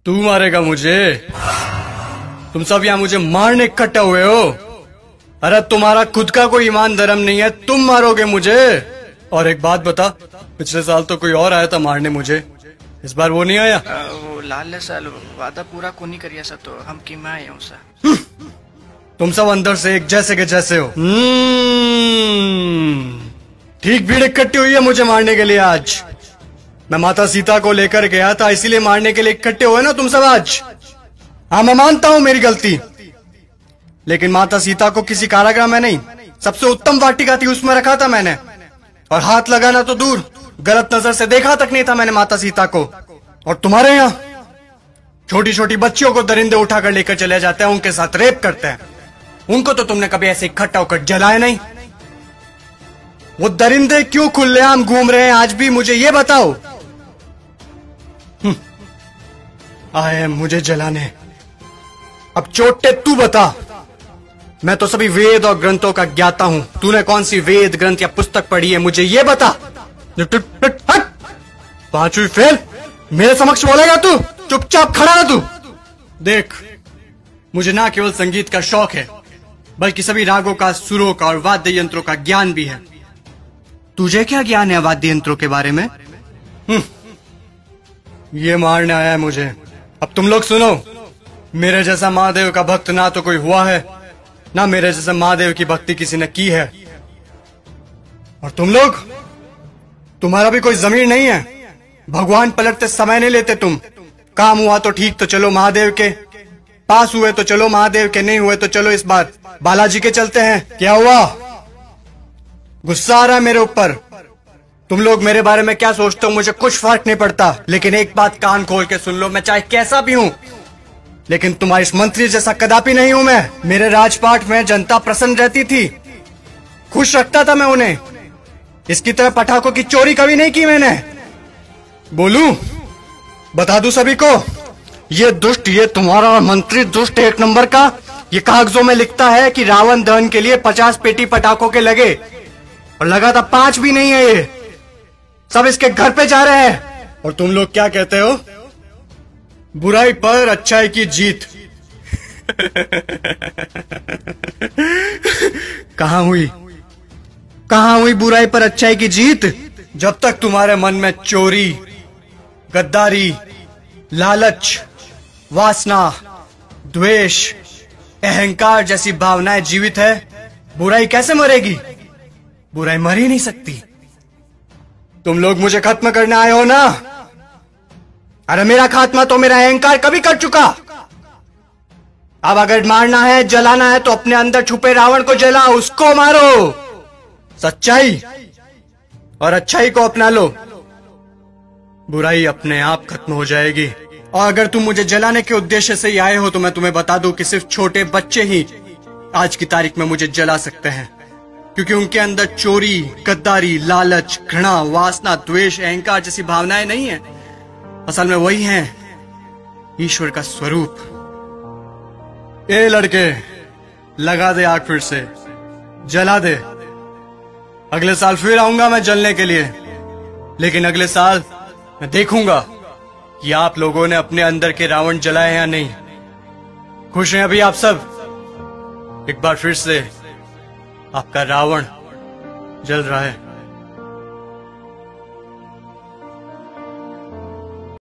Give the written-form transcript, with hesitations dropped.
तू मारेगा मुझे? तुम सब यहाँ मुझे मारने इकट्ठे हुए हो? अरे तुम्हारा खुद का कोई ईमान धर्म नहीं है, तुम मारोगे मुझे? और एक बात बता, पिछले साल तो कोई और आया था मारने मुझे, इस बार वो नहीं आया? वो लाल साल वादा पूरा को नहीं करिया सा, तो हम की मैं आया हूँ सा। तुम सब अंदर से एक जैसे के जैसे हो। ठीक भीड़ इकट्ठी हुई है मुझे मारने के लिए आज। मैं माता सीता को लेकर गया था, इसीलिए मारने के लिए इकट्ठे हुए ना तुम सब आज। हाँ, मैं मानता हूं मेरी गलती, लेकिन माता सीता को किसी कारागृह में नहीं, सबसे उत्तम वाटिका थी उसमें रखा था मैंने। और हाथ लगाना तो दूर, गलत नजर से देखा तक नहीं था मैंने माता सीता को। और तुम्हारे यहाँ छोटी छोटी बच्चियों को दरिंदे उठाकर लेकर चले जाते हैं, उनके साथ रेप करते हैं। उनको तो तुमने कभी ऐसे इकट्ठा होकर जलाया नहीं। वो दरिंदे क्यों खुलेआम घूम रहे हैं आज भी, मुझे ये बताओ। आए मुझे जलाने। अब चोटे तू बता। मैं तो सभी वेद और ग्रंथों का ज्ञाता हूं, तूने कौन सी वेद ग्रंथ या पुस्तक पढ़ी है, मुझे ये बता। पांचवी फेल मेरे समक्ष बोलेगा तू? चुपचाप खड़ा रह तू। देख, मुझे ना केवल संगीत का शौक है, बल्कि सभी रागों का, सुरों का और वाद्य यंत्रों का ज्ञान भी है। तुझे क्या ज्ञान है वाद्य यंत्रों के बारे में? ये मारने आया है मुझे। अब तुम लोग सुनो, मेरे जैसा महादेव का भक्त ना तो कोई हुआ है, ना मेरे जैसा महादेव की भक्ति किसी ने की है। और तुम लोग, तुम्हारा भी कोई जमीर नहीं है। भगवान पलटते समय नहीं लेते तुम। काम हुआ तो ठीक, तो चलो महादेव के पास, हुए तो चलो महादेव के, नहीं हुए तो चलो इस बार बालाजी के चलते हैं। क्या हुआ? गुस्सा आ रहा है मेरे ऊपर? तुम लोग मेरे बारे में क्या सोचते हो मुझे कुछ फर्क नहीं पड़ता, लेकिन एक बात कान खोल के सुन लो, मैं चाहे कैसा भी हूं, लेकिन तुम्हारी इस मंत्री जैसा कदापि नहीं हूं मैं। मेरे राजपाट में जनता प्रसन्न रहती थी, खुश रखता था मैं उन्हें। इसकी तरह पटाखों की चोरी कभी नहीं की मैंने। बोलूं, बता दूं सभी को, ये दुष्ट, ये तुम्हारा मंत्री दुष्ट एक नंबर का, ये कागजों में लिखता है कि रावण दहन के लिए 50 पेटी पटाखों के लगे, और लगा था 5 भी नहीं है, ये सब इसके घर पे जा रहे हैं। और तुम लोग क्या कहते हो? बुराई पर अच्छाई की जीत। कहां हुई, कहां हुई बुराई पर अच्छाई की जीत? जब तक तुम्हारे मन में चोरी, गद्दारी, लालच, वासना, द्वेष, अहंकार जैसी भावनाएं जीवित है, बुराई कैसे मरेगी? बुराई मर ही नहीं सकती। तुम लोग मुझे खत्म करने आए हो ना? अरे मेरा खात्मा तो मेरा अहंकार कभी कर चुका। अब अगर मारना है, जलाना है, तो अपने अंदर छुपे रावण को जलाओ, उसको मारो। सच्चाई और अच्छाई को अपना लो, बुराई अपने आप खत्म हो जाएगी। और अगर तुम मुझे जलाने के उद्देश्य से ही आए हो, तो मैं तुम्हें बता दूं कि सिर्फ छोटे बच्चे ही आज की तारीख में मुझे जला सकते हैं, क्योंकि उनके अंदर चोरी, गद्दारी, लालच, घृणा, वासना, द्वेष, अहंकार जैसी भावनाएं नहीं है। असल में वही हैं ईश्वर का स्वरूप। ए लड़के, लगा दे आग फिर से, जला दे। अगले साल फिर आऊंगा मैं जलने के लिए, लेकिन अगले साल मैं देखूंगा कि आप लोगों ने अपने अंदर के रावण जलाए या नहीं। खुश हैं अभी आप सब? एक बार फिर से आपका रावण जल रहा है।